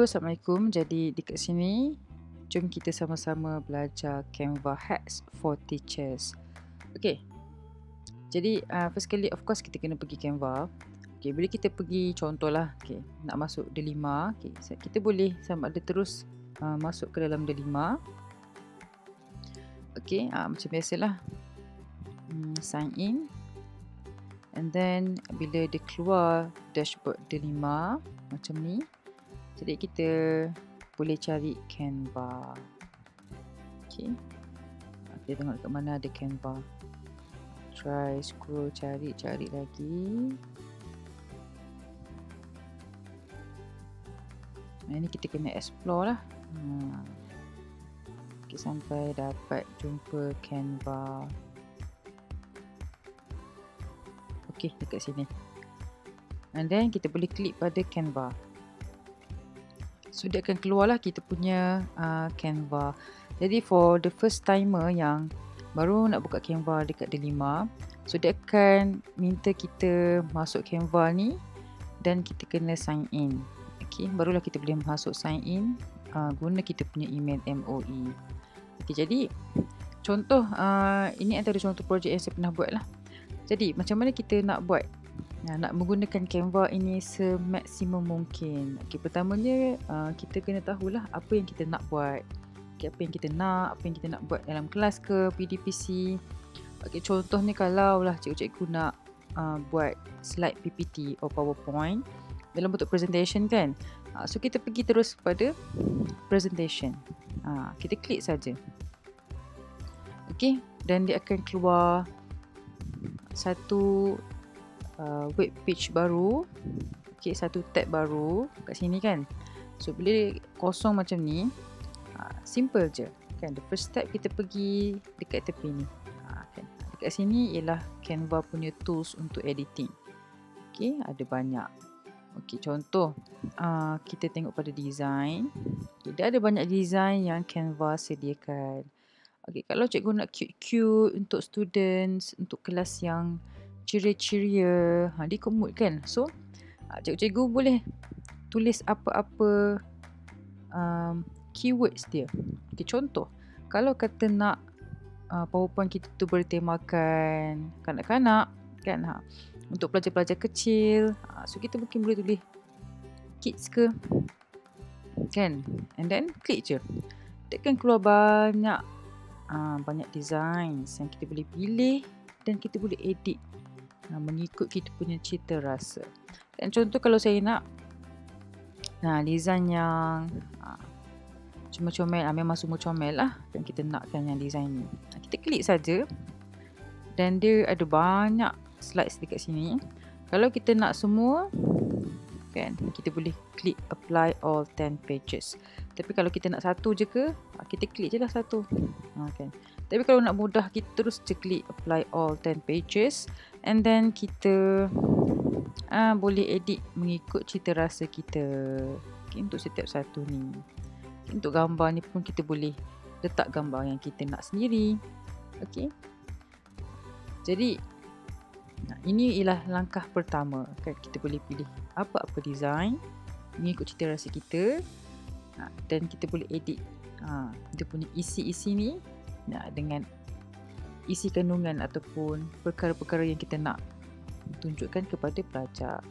Assalamualaikum. Jadi dekat sini, jom kita sama-sama belajar Canva Hacks for Teachers. Okay, jadi first kali of course kita kena pergi Canva. Okay, bila kita pergi contohlah, okay, nak masuk D5, okay, kita boleh sama ada terus masuk ke dalam D5. Okay, macam biasalah, sign in. And then bila dia keluar dashboard D5 macam ni, jadi kita boleh cari Canva. Okay, kita tengok dekat mana ada Canva. Try scroll, cari lagi. Ini kita kena explore lah. Okay, sampai dapat jumpa Canva. Okay, dekat sini. And then kita boleh klik pada Canva. So dia akan keluarlah kita punya Canva. Jadi for the first timer yang baru nak buka Canva dekat D5, so dia akan minta kita masuk Canva ni dan kita kena sign in. Okay, barulah kita boleh masuk sign in guna kita punya email MOE. Okay, jadi contoh ini antara contoh projek yang saya pernah buat lah. Jadi macam mana kita nak buat? Nak menggunakan Canva ini semaksimum mungkin. Okay, pertamanya kita kena tahulah apa yang kita nak buat. Okay, apa yang kita nak buat dalam kelas ke PDPC. Okay, contohnya kalau lah cikgu-cikgu nak buat slide PPT atau PowerPoint dalam bentuk presentation kan. So kita pergi terus pada presentation. Kita klik saja. Okay, dan dia akan keluar satu web page baru. Okay, satu tab baru kat sini kan. So bila kosong macam ni, simple je kan. The first step kita pergi dekat tepi ni. Kan? Dekat sini ialah Canva punya tools untuk editing. Okay, ada banyak. Okay, contoh kita tengok pada design. Okay, dia ada banyak design yang Canva sediakan. Okay, kalau cikgu nak cute-cute untuk students, untuk kelas yang ceria-ceria, dia komod kan. So cikgu-cikgu boleh tulis apa-apa keywords dia. Okay, contoh kalau kata nak PowerPoint kita tu bertemakan kanak-kanak kan, untuk pelajar-pelajar kecil, so kita mungkin boleh tulis kids ke kan, and then klik je, dia akan keluar banyak designs yang kita boleh pilih dan kita boleh edit mengikut kita punya cita rasa. Dan contoh kalau saya nak design yang cuma comel, memang semua comel lah, dan kita nakkan yang design ni, kita klik saja dan dia ada banyak slides dekat sini. Kalau kita nak semua kan, kita boleh klik apply all 10 pages. Tapi kalau kita nak satu je ke, kita klik je lah satu kan. Tapi kalau nak mudah, kita terus je klik apply all 10 pages, and then kita boleh edit mengikut cita rasa kita. Okay, untuk setiap satu ni. Untuk gambar ni pun kita boleh letak gambar yang kita nak sendiri. Okay, jadi ini ialah langkah pertama kan. Kita boleh pilih apa-apa design mengikut cita rasa kita, dan kita boleh edit dia punya isi-isi ni dengan isi kandungan ataupun perkara-perkara yang kita nak tunjukkan kepada pelajar.